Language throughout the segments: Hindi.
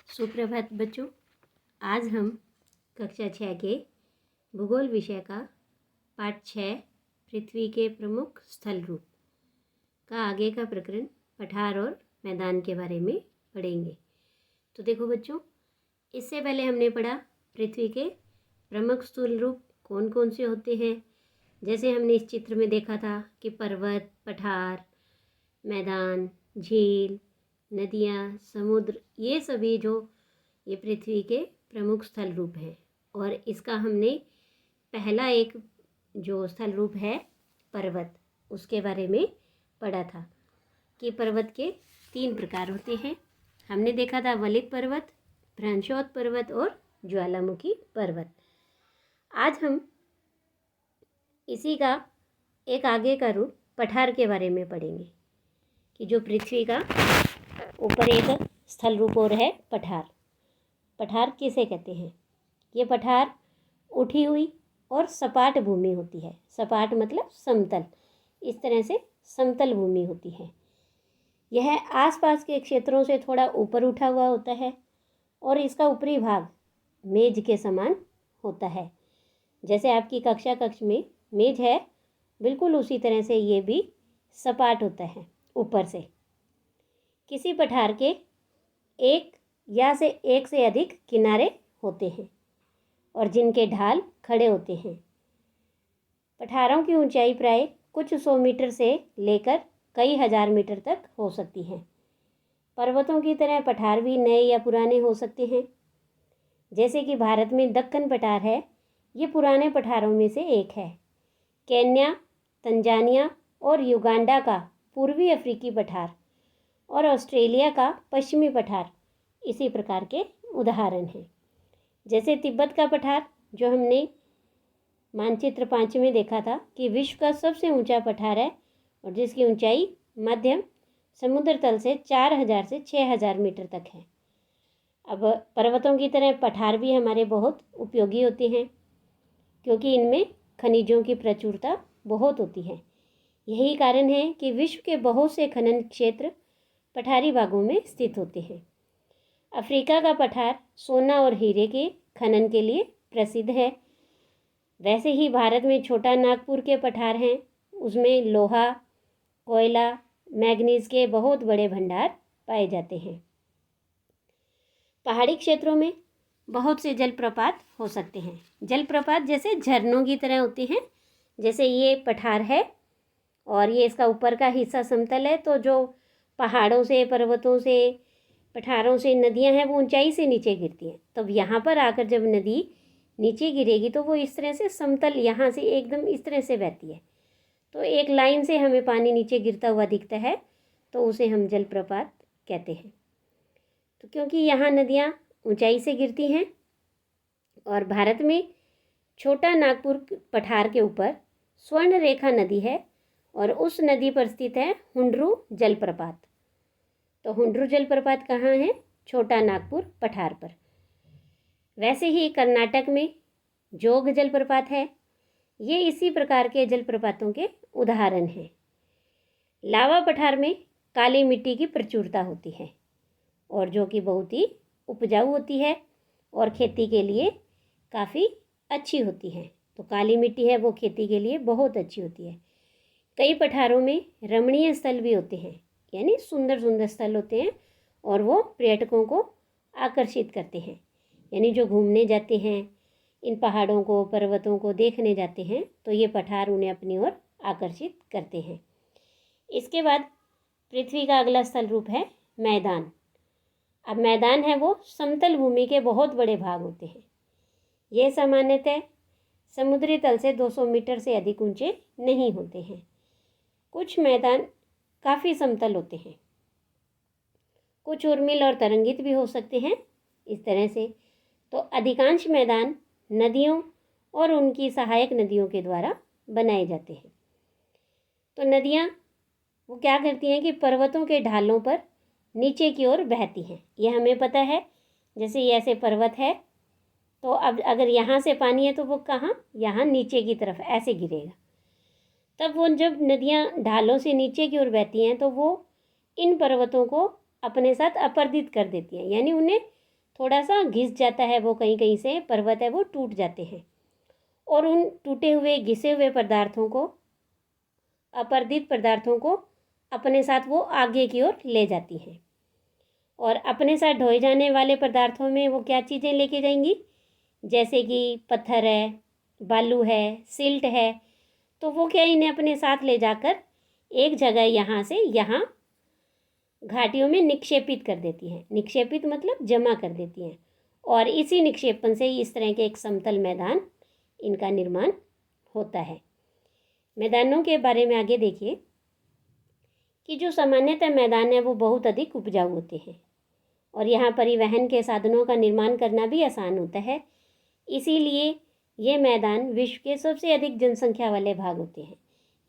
सुप्रभात बच्चों। आज हम कक्षा 6 के भूगोल विषय का पाठ 6 पृथ्वी के प्रमुख स्थल रूप का आगे का प्रकरण पठार और मैदान के बारे में पढ़ेंगे। तो देखो बच्चों, इससे पहले हमने पढ़ा पृथ्वी के प्रमुख स्थल रूप कौन कौन से होते हैं। जैसे हमने इस चित्र में देखा था कि पर्वत, पठार, मैदान, झील, नदियाँ, समुद्र, ये सभी ये पृथ्वी के प्रमुख स्थल रूप हैं। और इसका हमने पहला एक जो स्थल रूप है पर्वत, उसके बारे में पढ़ा था कि पर्वत के 3 प्रकार होते हैं। हमने देखा था वलित पर्वत, भ्रंशोत पर्वत और ज्वालामुखी पर्वत। आज हम इसी का एक आगे का रूप पठार के बारे में पढ़ेंगे कि जो पृथ्वी का ऊपर एक स्थल रूप और है पठार। पठार किसे कहते हैं? ये पठार उठी हुई और सपाट भूमि होती है। सपाट मतलब समतल, इस तरह से समतल भूमि होती है। यह आसपास के क्षेत्रों से थोड़ा ऊपर उठा हुआ होता है और इसका ऊपरी भाग मेज के समान होता है। जैसे आपकी कक्ष में मेज है, बिल्कुल उसी तरह से ये भी सपाट होता है ऊपर से। किसी पठार के एक से अधिक किनारे होते हैं और जिनके ढाल खड़े होते हैं। पठारों की ऊंचाई प्राय कुछ 100 मीटर से लेकर कई हजार मीटर तक हो सकती है। पर्वतों की तरह पठार भी नए या पुराने हो सकते हैं। जैसे कि भारत में दक्कन पठार है, ये पुराने पठारों में से एक है। केन्या, तंजानिया और युगांडा का पूर्वी अफ्रीकी पठार और ऑस्ट्रेलिया का पश्चिमी पठार इसी प्रकार के उदाहरण हैं। जैसे तिब्बत का पठार, जो हमने मानचित्र 5 में देखा था कि विश्व का सबसे ऊंचा पठार है और जिसकी ऊंचाई मध्यम समुद्र तल से 4000 से 6000 मीटर तक है। अब पर्वतों की तरह पठार भी हमारे बहुत उपयोगी होते हैं क्योंकि इनमें खनिजों की प्रचुरता बहुत होती है। यही कारण है कि विश्व के बहुत से खनन क्षेत्र पठारी भागों में स्थित होते हैं। अफ्रीका का पठार सोना और हीरे के खनन के लिए प्रसिद्ध है। वैसे ही भारत में छोटा नागपुर के पठार हैं, उसमें लोहा, कोयला, मैग्नीज के बहुत बड़े भंडार पाए जाते हैं। पहाड़ी क्षेत्रों में बहुत से जलप्रपात हो सकते हैं। जलप्रपात जैसे झरनों की तरह होते हैं। जैसे ये पठार है और ये इसका ऊपर का हिस्सा समतल है, तो जो पहाड़ों से, पर्वतों से, पठारों से नदियां हैं वो ऊंचाई से नीचे गिरती हैं। तब यहाँ पर आकर जब नदी नीचे गिरेगी तो वो इस तरह से समतल, यहाँ से एकदम इस तरह से बहती है। तो एक लाइन से हमें पानी नीचे गिरता हुआ दिखता है, तो उसे हम जलप्रपात कहते हैं। तो क्योंकि यहाँ नदियाँ ऊंचाई से गिरती हैं और भारत में छोटा नागपुर पठार के ऊपर स्वर्ण रेखा नदी है और उस नदी पर स्थित है हुंड्रू जलप्रपात। तो हुंड्रू जलप्रपात कहाँ है? छोटा नागपुर पठार पर। वैसे ही कर्नाटक में जोग जलप्रपात है। ये इसी प्रकार के जलप्रपातों के उदाहरण हैं। लावा पठार में काली मिट्टी की प्रचुरता होती है और जो कि बहुत ही उपजाऊ होती है और खेती के लिए काफ़ी अच्छी होती है। तो काली मिट्टी है वो खेती के लिए बहुत अच्छी होती है। कई पठारों में रमणीय स्थल भी होते हैं, यानी सुंदर सुंदर स्थल होते हैं और वो पर्यटकों को आकर्षित करते हैं। यानी जो घूमने जाते हैं, इन पहाड़ों को, पर्वतों को देखने जाते हैं, तो ये पठार उन्हें अपनी ओर आकर्षित करते हैं। इसके बाद पृथ्वी का अगला स्थल रूप है मैदान। अब मैदान है वो समतल भूमि के बहुत बड़े भाग होते हैं। ये सामान्यतः समुद्री तल से 200 मीटर से अधिक ऊंचे नहीं होते हैं। कुछ मैदान काफ़ी समतल होते हैं, कुछ उर्मिल और तरंगित भी हो सकते हैं इस तरह से। तो अधिकांश मैदान नदियों और उनकी सहायक नदियों के द्वारा बनाए जाते हैं। तो नदियाँ वो क्या करती हैं कि पर्वतों के ढालों पर नीचे की ओर बहती हैं। ये हमें पता है। जैसे ये ऐसे पर्वत है, तो अब अगर यहाँ से पानी है तो वो कहाँ? यहाँ नीचे की तरफ ऐसे गिरेगा। तब वो जब नदियाँ ढालों से नीचे की ओर बहती हैं तो वो इन पर्वतों को अपने साथ अपर्दित कर देती हैं, यानी उन्हें थोड़ा सा घिस जाता है, वो कहीं कहीं से पर्वत है वो टूट जाते हैं, और उन टूटे हुए घिसे हुए पदार्थों को, अपर्दित पदार्थों को अपने साथ वो आगे की ओर ले जाती हैं। और अपने साथ ढोए जाने वाले पदार्थों में वो क्या चीज़ें लेके जाएंगी, जैसे कि पत्थर है, बालू है, सिल्ट है, तो वो क्या इन्हें अपने साथ ले जाकर एक जगह यहाँ से यहाँ घाटियों में निक्षेपित कर देती हैं। निक्षेपित मतलब जमा कर देती हैं, और इसी निक्षेपण से ही इस तरह के एक समतल मैदान इनका निर्माण होता है। मैदानों के बारे में आगे देखिए कि जो सामान्यतः मैदान है वो बहुत अधिक उपजाऊ होते हैं, और यहाँ परिवहन के साधनों का निर्माण करना भी आसान होता है। इसीलिए ये मैदान विश्व के सबसे अधिक जनसंख्या वाले भाग होते हैं,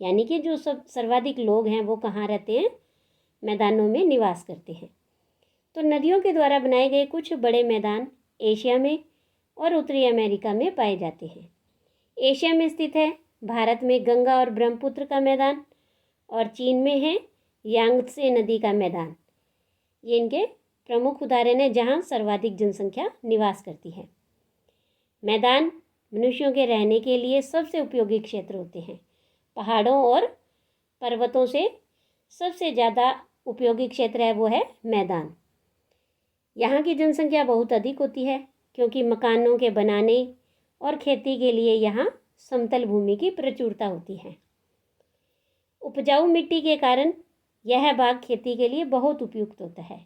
यानी कि जो सब सर्वाधिक लोग हैं वो कहाँ रहते हैं, मैदानों में निवास करते हैं। तो नदियों के द्वारा बनाए गए कुछ बड़े मैदान एशिया में और उत्तरी अमेरिका में पाए जाते हैं। एशिया में स्थित है भारत में गंगा और ब्रह्मपुत्र का मैदान, और चीन में है यांगत्से नदी का मैदान। ये इनके प्रमुख उदाहरण है जहाँ सर्वाधिक जनसंख्या निवास करती है। मैदान मनुष्यों के रहने के लिए सबसे उपयोगी क्षेत्र होते हैं। पहाड़ों और पर्वतों से सबसे ज़्यादा उपयोगी क्षेत्र है वो है मैदान। यहाँ की जनसंख्या बहुत अधिक होती है क्योंकि मकानों के बनाने और खेती के लिए यहाँ समतल भूमि की प्रचुरता होती है। उपजाऊ मिट्टी के कारण यह भाग खेती के लिए बहुत उपयुक्त होता है,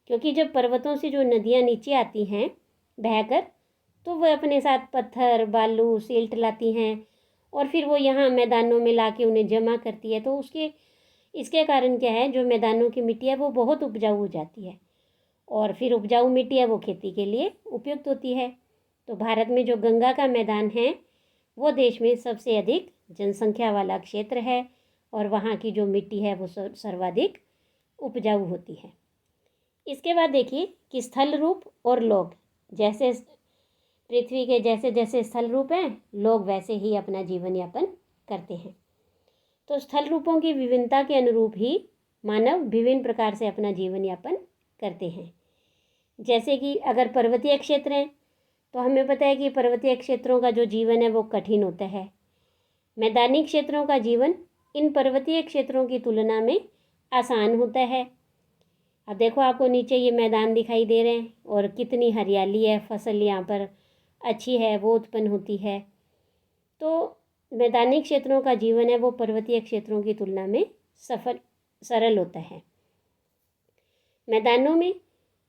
क्योंकि जब पर्वतों से जो नदियाँ नीचे आती हैं बहकर, तो वह अपने साथ पत्थर, बालू, सिल्ट लाती हैं, और फिर वो यहाँ मैदानों में लाके उन्हें जमा करती है। तो इसके कारण क्या है, जो मैदानों की मिट्टी है वो बहुत उपजाऊ हो जाती है, और फिर उपजाऊ मिट्टी है वो खेती के लिए उपयुक्त होती है। तो भारत में जो गंगा का मैदान है वो देश में सबसे अधिक जनसंख्या वाला क्षेत्र है, और वहाँ की जो मिट्टी है वो सर्वाधिक उपजाऊ होती है। इसके बाद देखिए कि स्थल रूप और लोग, जैसे पृथ्वी के जैसे जैसे स्थल रूप हैं, लोग वैसे ही अपना जीवन यापन करते हैं। तो स्थल रूपों की विभिन्नता के अनुरूप ही मानव विभिन्न प्रकार से अपना जीवन यापन करते हैं। जैसे कि अगर पर्वतीय क्षेत्र हैं तो हमें पता है कि पर्वतीय क्षेत्रों का जो जीवन है वो कठिन होता है। मैदानी क्षेत्रों का जीवन इन पर्वतीय क्षेत्रों की तुलना में आसान होता है। अब देखो, आपको नीचे ये मैदान दिखाई दे रहे हैं और कितनी हरियाली है, फसल यहाँ पर अच्छी है वो उत्पन्न होती है। तो मैदानी क्षेत्रों का जीवन है वो पर्वतीय क्षेत्रों की तुलना में सरल होता है। मैदानों में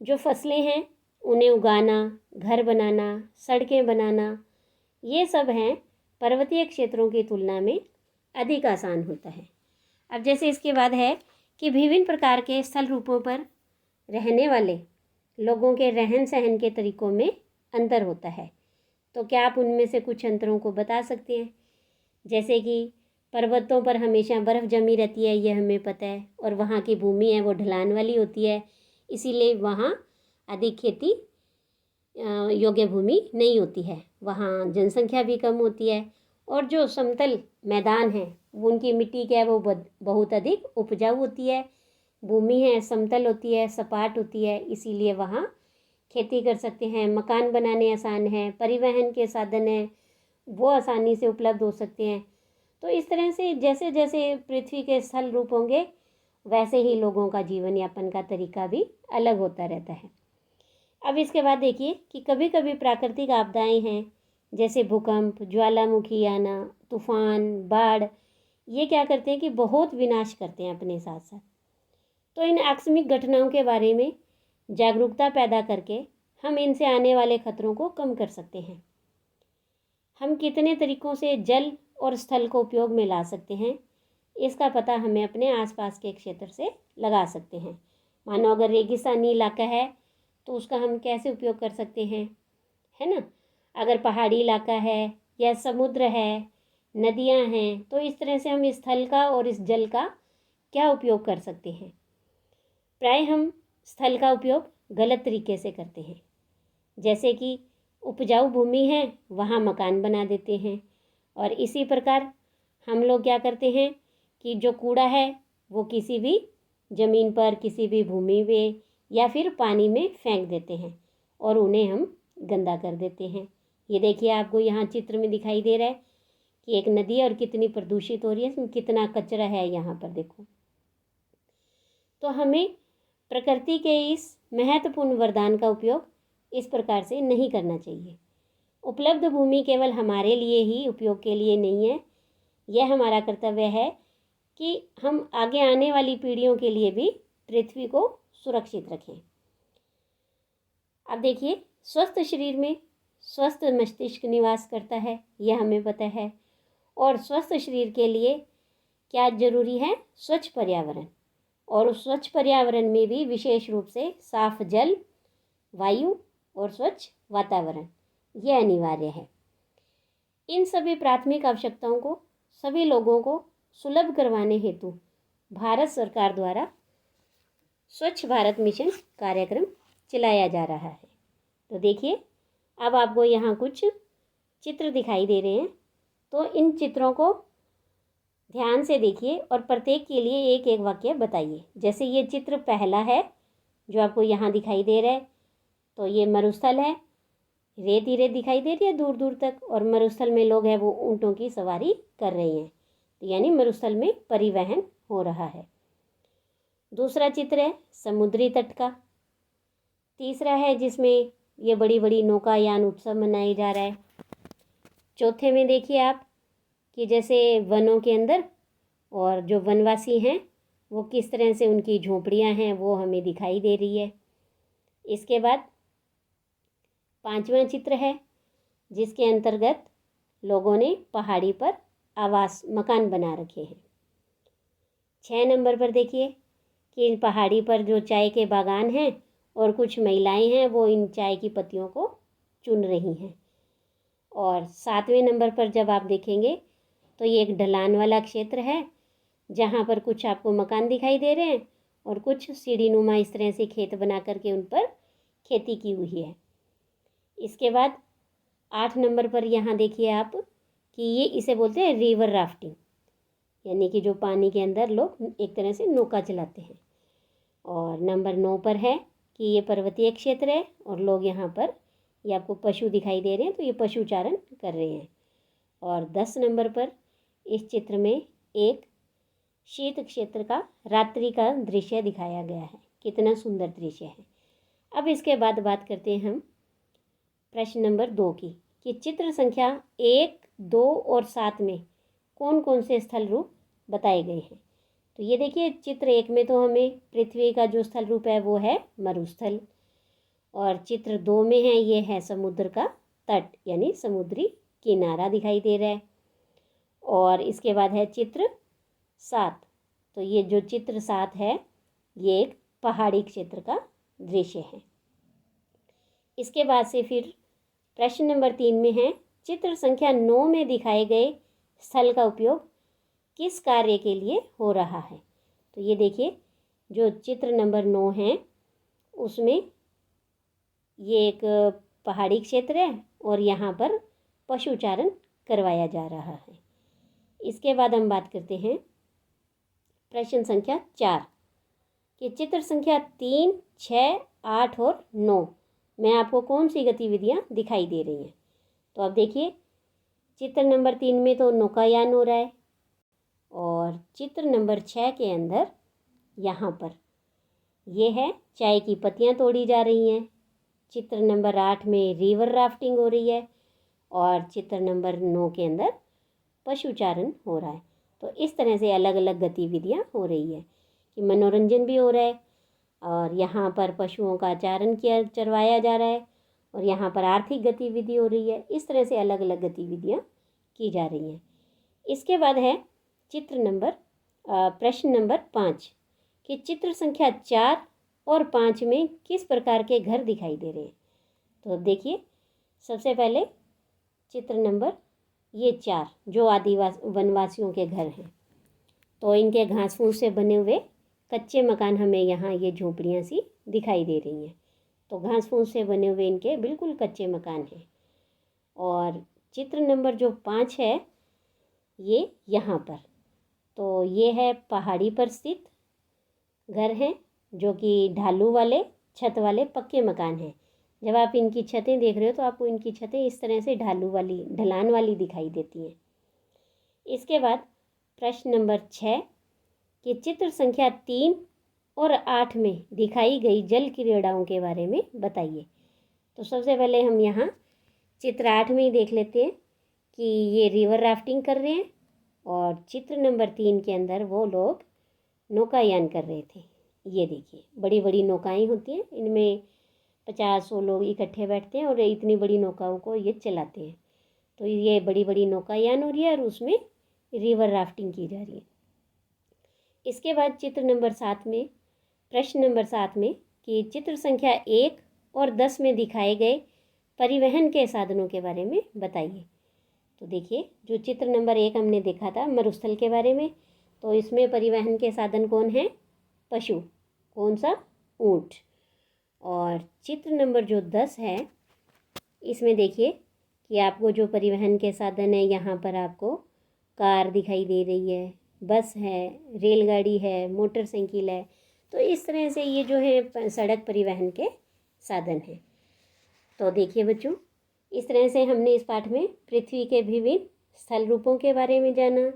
जो फसलें हैं उन्हें उगाना, घर बनाना, सड़कें बनाना, ये सब हैं पर्वतीय क्षेत्रों की तुलना में अधिक आसान होता है। अब जैसे इसके बाद है कि विभिन्न प्रकार के स्थल रूपों पर रहने वाले लोगों के रहन सहन के तरीकों में अंतर होता है। तो क्या आप उनमें से कुछ अंतरों को बता सकते हैं? जैसे कि पर्वतों पर हमेशा बर्फ़ जमी रहती है, ये हमें पता है, और वहाँ की भूमि है वो ढलान वाली होती है, इसीलिए वहाँ अधिक खेती योग्य भूमि नहीं होती है, वहाँ जनसंख्या भी कम होती है। और जो समतल मैदान है वो उनकी मिट्टी क्या है वो बहुत अधिक उपजाऊ होती है, भूमि है समतल होती है, सपाट होती है, इसीलिए वहाँ खेती कर सकते हैं, मकान बनाने आसान है, परिवहन के साधन हैं वो आसानी से उपलब्ध हो सकते हैं। तो इस तरह से जैसे जैसे पृथ्वी के स्थल रूप होंगे वैसे ही लोगों का जीवन यापन का तरीका भी अलग होता रहता है। अब इसके बाद देखिए कि कभी कभी प्राकृतिक आपदाएं हैं, जैसे भूकंप, ज्वालामुखी आना, तूफान, बाढ़, ये क्या करते हैं कि बहुत विनाश करते हैं अपने साथ साथ। तो इन आकस्मिक घटनाओं के बारे में जागरूकता पैदा करके हम इनसे आने वाले खतरों को कम कर सकते हैं। हम कितने तरीक़ों से जल और स्थल को उपयोग में ला सकते हैं, इसका पता हमें अपने आसपास के क्षेत्र से लगा सकते हैं। मानो अगर रेगिस्तानी इलाका है तो उसका हम कैसे उपयोग कर सकते हैं, है ना। अगर पहाड़ी इलाका है या समुद्र है, नदियाँ हैं, तो इस तरह से हम इस स्थल का और इस जल का क्या उपयोग कर सकते हैं। प्राय हम स्थल का उपयोग गलत तरीके से करते हैं, जैसे कि उपजाऊ भूमि है वहाँ मकान बना देते हैं, और इसी प्रकार हम लोग क्या करते हैं कि जो कूड़ा है वो किसी भी ज़मीन पर, किसी भी भूमि में या फिर पानी में फेंक देते हैं, और उन्हें हम गंदा कर देते हैं। ये देखिए, आपको यहाँ चित्र में दिखाई दे रहा है कि एक नदी है और कितनी प्रदूषित हो रही है, इसमें कितना कचरा है यहाँ पर देखो। तो हमें प्रकृति के इस महत्वपूर्ण वरदान का उपयोग इस प्रकार से नहीं करना चाहिए। उपलब्ध भूमि केवल हमारे लिए ही उपयोग के लिए नहीं है, यह हमारा कर्तव्य है कि हम आगे आने वाली पीढ़ियों के लिए भी पृथ्वी को सुरक्षित रखें। अब देखिए, स्वस्थ शरीर में स्वस्थ मस्तिष्क निवास करता है, यह हमें पता है। और स्वस्थ शरीर के लिए क्या जरूरी है? स्वच्छ पर्यावरण। और उस स्वच्छ पर्यावरण में भी विशेष रूप से साफ जल, वायु और स्वच्छ वातावरण, यह अनिवार्य है। इन सभी प्राथमिक आवश्यकताओं को सभी लोगों को सुलभ करवाने हेतु भारत सरकार द्वारा स्वच्छ भारत मिशन कार्यक्रम चलाया जा रहा है। तो देखिए, अब आपको यहाँ कुछ चित्र दिखाई दे रहे हैं, तो इन चित्रों को ध्यान से देखिए और प्रत्येक के लिए एक एक वाक्य बताइए। जैसे ये चित्र पहला है जो आपको यहाँ दिखाई दे रहा है, तो ये मरुस्थल है, रेत ही रेत दिखाई दे रही है दूर दूर तक, और मरुस्थल में लोग हैं वो ऊँटों की सवारी कर रहे हैं, तो यानी मरुस्थल में परिवहन हो रहा है। दूसरा चित्र है समुद्री तट का। तीसरा है जिसमें ये बड़ी बड़ी नौकायान उत्सव मनाया जा रहा है। चौथे में देखिए आप कि जैसे वनों के अंदर और जो वनवासी हैं वो किस तरह से उनकी झोंपड़ियां हैं वो हमें दिखाई दे रही है। इसके बाद पांचवा चित्र है जिसके अंतर्गत लोगों ने पहाड़ी पर आवास मकान बना रखे हैं। 6 नंबर पर देखिए कि पहाड़ी पर जो चाय के बागान हैं और कुछ महिलाएं हैं वो इन चाय की पत्तियों को चुन रही हैं। और 7वें नंबर पर जब आप देखेंगे तो ये एक ढलान वाला क्षेत्र है जहाँ पर कुछ आपको मकान दिखाई दे रहे हैं और कुछ सीढ़ी नुमा इस तरह से खेत बना करके उन पर खेती की हुई है। इसके बाद 8 नंबर पर यहाँ देखिए आप कि ये इसे बोलते हैं रिवर राफ्टिंग, यानी कि जो पानी के अंदर लोग एक तरह से नौका चलाते हैं। और नंबर 9 पर है कि ये पर्वतीय क्षेत्र है और लोग यहाँ पर, ये आपको पशु दिखाई दे रहे हैं तो ये पशु चारण कर रहे हैं। और 10 नंबर पर इस चित्र में एक शीत क्षेत्र का रात्रि का दृश्य दिखाया गया है। कितना सुंदर दृश्य है। अब इसके बाद बात करते हैं हम प्रश्न नंबर 2 की कि चित्र संख्या 1, 2 और 7 में कौन कौन से स्थल रूप बताए गए हैं। तो ये देखिए, चित्र 1 में तो हमें पृथ्वी का जो स्थल रूप है वो है मरुस्थल, और चित्र 2 में है ये है समुद्र का तट यानी समुद्री किनारा दिखाई दे रहा है। और इसके बाद है चित्र 7, तो ये जो चित्र 7 है ये एक पहाड़ी क्षेत्र का दृश्य है। इसके बाद से फिर प्रश्न नंबर 3 में है चित्र संख्या 9 में दिखाए गए स्थल का उपयोग किस कार्य के लिए हो रहा है। तो ये देखिए, जो चित्र नंबर 9 है उसमें ये एक पहाड़ी क्षेत्र है और यहाँ पर पशुचारण करवाया जा रहा है। इसके बाद हम बात करते हैं प्रश्न संख्या 4 कि चित्र संख्या 3, 6, 8 और 9 में आपको कौन सी गतिविधियाँ दिखाई दे रही हैं। तो अब देखिए, चित्र नंबर 3 में तो नौकायान हो रहा है, और चित्र नंबर 6 के अंदर यहाँ पर ये है चाय की पत्तियाँ तोड़ी जा रही हैं। चित्र नंबर 8 में रिवर राफ्टिंग हो रही है, और चित्र नंबर 9 के अंदर पशुचारण हो रहा है। तो इस तरह से अलग अलग गतिविधियाँ हो रही है कि मनोरंजन भी हो रहा है, और यहाँ पर पशुओं का चारण चरवाया जा रहा है, और यहाँ पर आर्थिक गतिविधि हो रही है। इस तरह से अलग अलग गतिविधियाँ की जा रही हैं। इसके बाद है प्रश्न नंबर 5 कि चित्र संख्या 4 और 5 में किस प्रकार के घर दिखाई दे रहे हैं। तो अब देखिए, सबसे पहले चित्र नंबर ये 4 जो वनवासियों के घर हैं, तो इनके घास फूस से बने हुए कच्चे मकान हमें यहाँ ये झोपड़ियाँ सी दिखाई दे रही हैं। तो घास फूस से बने हुए इनके बिल्कुल कच्चे मकान हैं। और चित्र नंबर जो 5 है ये यहाँ पर, तो ये है पहाड़ी पर स्थित घर हैं जो कि ढालू वाले छत वाले पक्के मकान हैं, जब आप इनकी छतें देख रहे हो तो आपको इनकी छतें इस तरह से ढलान वाली दिखाई देती हैं। इसके बाद प्रश्न नंबर 6 कि चित्र संख्या 3 और 8 में दिखाई गई जल क्रीड़ाओं के बारे में बताइए। तो सबसे पहले हम यहाँ चित्र 8 में ही देख लेते हैं कि ये रिवर राफ्टिंग कर रहे हैं, और चित्र नंबर 3 के अंदर वो लोग नौकायान कर रहे थे। ये देखिए बड़ी बड़ी नौकाएं होती हैं, इनमें 50-100 लोग इकट्ठे बैठते हैं और इतनी बड़ी नौकाओं को ये चलाते हैं। तो ये बड़ी बड़ी नौकायान हो रही है और उसमें रिवर राफ्टिंग की जा रही है। इसके बाद चित्र नंबर 7 में, प्रश्न नंबर 7 में कि चित्र संख्या 1 और 10 में दिखाए गए परिवहन के साधनों के बारे में बताइए। तो देखिए जो चित्र नंबर 1 हमने देखा था मरुस्थल के बारे में, तो इसमें परिवहन के साधन कौन है? पशु। कौन सा? ऊंट। और चित्र नंबर जो 10 है इसमें देखिए कि आपको जो परिवहन के साधन है, यहाँ पर आपको कार दिखाई दे रही है, बस है, रेलगाड़ी है, मोटरसाइकिल है। तो इस तरह से ये जो है सड़क परिवहन के साधन हैं। तो देखिए बच्चों, इस तरह से हमने इस पाठ में पृथ्वी के विभिन्न स्थल रूपों के बारे में जाना।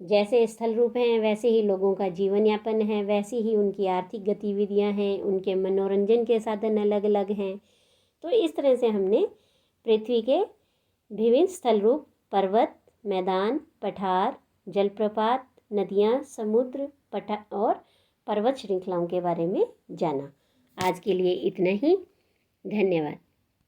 जैसे स्थल रूप हैं वैसे ही लोगों का जीवन यापन है, वैसे ही उनकी आर्थिक गतिविधियां हैं, उनके मनोरंजन के साधन अलग अलग हैं। तो इस तरह से हमने पृथ्वी के विभिन्न स्थल रूप, पर्वत, मैदान, पठार, जलप्रपात, नदियाँ, समुद्र, और पर्वत श्रृंखलाओं के बारे में जाना। आज के लिए इतना ही। धन्यवाद।